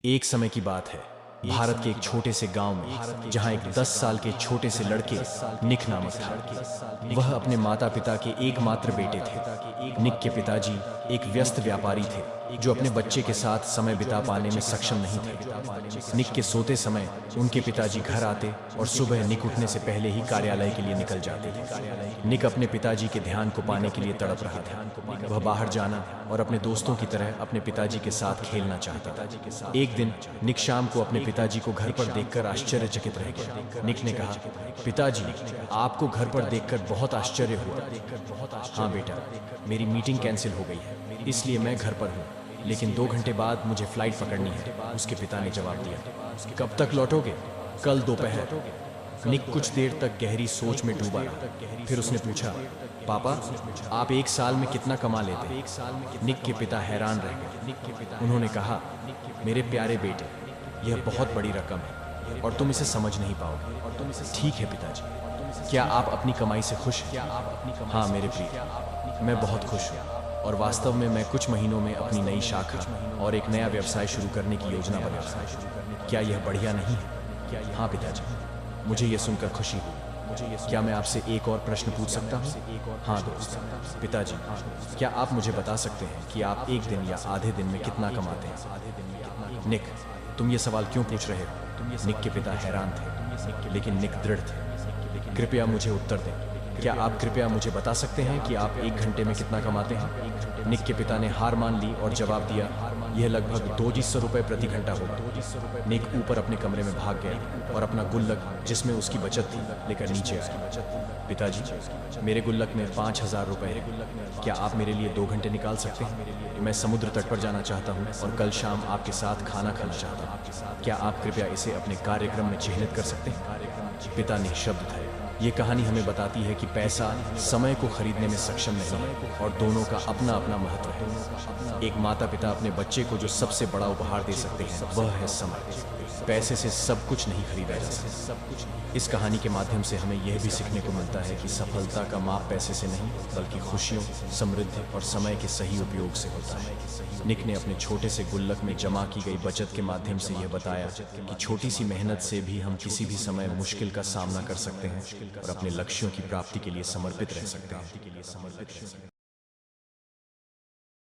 एक समय की बात है, भारत के एक छोटे से गांव में, जहां एक 10 साल के छोटे से लड़के निक नामक था। वह अपने माता पिता के एकमात्र बेटे थे। निक के पिताजी एक व्यस्त व्यापारी थे जो अपने बच्चे के साथ समय बिता पाने में सक्षम नहीं थे। निक के सोते समय उनके पिताजी घर आते और सुबह निक उठने से पहले ही कार्यालय के लिए निकल जाते थे। निक अपने पिताजी के ध्यान को पाने के लिए तड़प रहा था। वह बाहर जाना और अपने दोस्तों की तरह अपने पिताजी के साथ खेलना चाहता था। एक दिन निक शाम को अपने पिताजी को घर पर देखकर आश्चर्यचकित रह गया। निक ने कहा, पिताजी, आपको घर पर देखकर बहुत आश्चर्य हुआ। हाँ बेटा, मेरी मीटिंग कैंसिल हो गई है, इसलिए मैं घर पर हूँ, लेकिन 2 घंटे बाद मुझे फ्लाइट पकड़नी है, उसके पिता ने जवाब दिया। कब तक लौटोगे? कल दोपहर। निक कुछ देर तक गहरी सोच में डूबा रहा। फिर उसने पूछा, पापा, आप एक साल में कितना कमा लेते हैं? निक के पिता हैरान रह गए। उन्होंने कहा, मेरे प्यारे बेटे, यह बहुत बड़ी रकम है और तुम इसे समझ नहीं पाओगे। ठीक है पिताजी, क्या आप अपनी कमाई से खुश हैं? हाँ मेरे प्रिय, मैं बहुत खुश हूँ और वास्तव में मैं कुछ महीनों में अपनी नई शाखा और एक नया व्यवसाय शुरू करने की योजना बना रहा हूँ। क्या यह बढ़िया नहीं है? हाँ पिताजी, मुझे यह सुनकर खुशी हुई। क्या मैं आपसे एक और प्रश्न पूछ सकता हूँ? हाँ दोस्त। पिताजी, क्या आप मुझे बता सकते हैं कि आप एक दिन या आधे दिन में कितना कमाते हैं? निक, तुम ये सवाल क्यों पूछ रहे हो? निक के पिता हैरान थे, लेकिन निक दृढ़ थे। कृपया मुझे उत्तर दें। क्या आप कृपया मुझे बता सकते हैं कि आप 1 घंटे में कितना कमाते हैं? निक के पिता ने हार मान ली और जवाब दिया, यह लगभग 200 रुपये प्रति घंटा होगा। निक ऊपर अपने कमरे में भाग गया और अपना गुल्लक, जिसमें उसकी बचत थी, लेकर नीचे आया। पिताजी, मेरे गुल्लक में 5000 रुपये हैं। क्या आप मेरे लिए 2 घंटे निकाल सकते हैं? मैं समुद्र तट पर जाना चाहता हूँ और कल शाम आपके साथ खाना खाना चाहता हूँ। क्या आप कृपया इसे अपने कार्यक्रम में चिह्नित कर सकते हैं? पिता निःशब्द थे। ये कहानी हमें बताती है कि पैसा समय को खरीदने में सक्षम नहीं है और दोनों का अपना अपना महत्व है। एक माता पिता अपने बच्चे को जो सबसे बड़ा उपहार दे सकते हैं वह है समय। पैसे से सब कुछ नहीं खरीदा जा सकता। इस कहानी के माध्यम से हमें यह भी सीखने को मिलता है कि सफलता का माप पैसे से नहीं, बल्कि खुशियों, समृद्धि और समय के सही उपयोग से होता है। निक ने अपने छोटे से गुल्लक में जमा की गई बचत के माध्यम से यह बताया कि छोटी सी मेहनत से भी हम किसी भी समय मुश्किल का सामना कर सकते हैं और अपने लक्ष्यों की प्राप्ति के लिए समर्पित रह सकते हैं।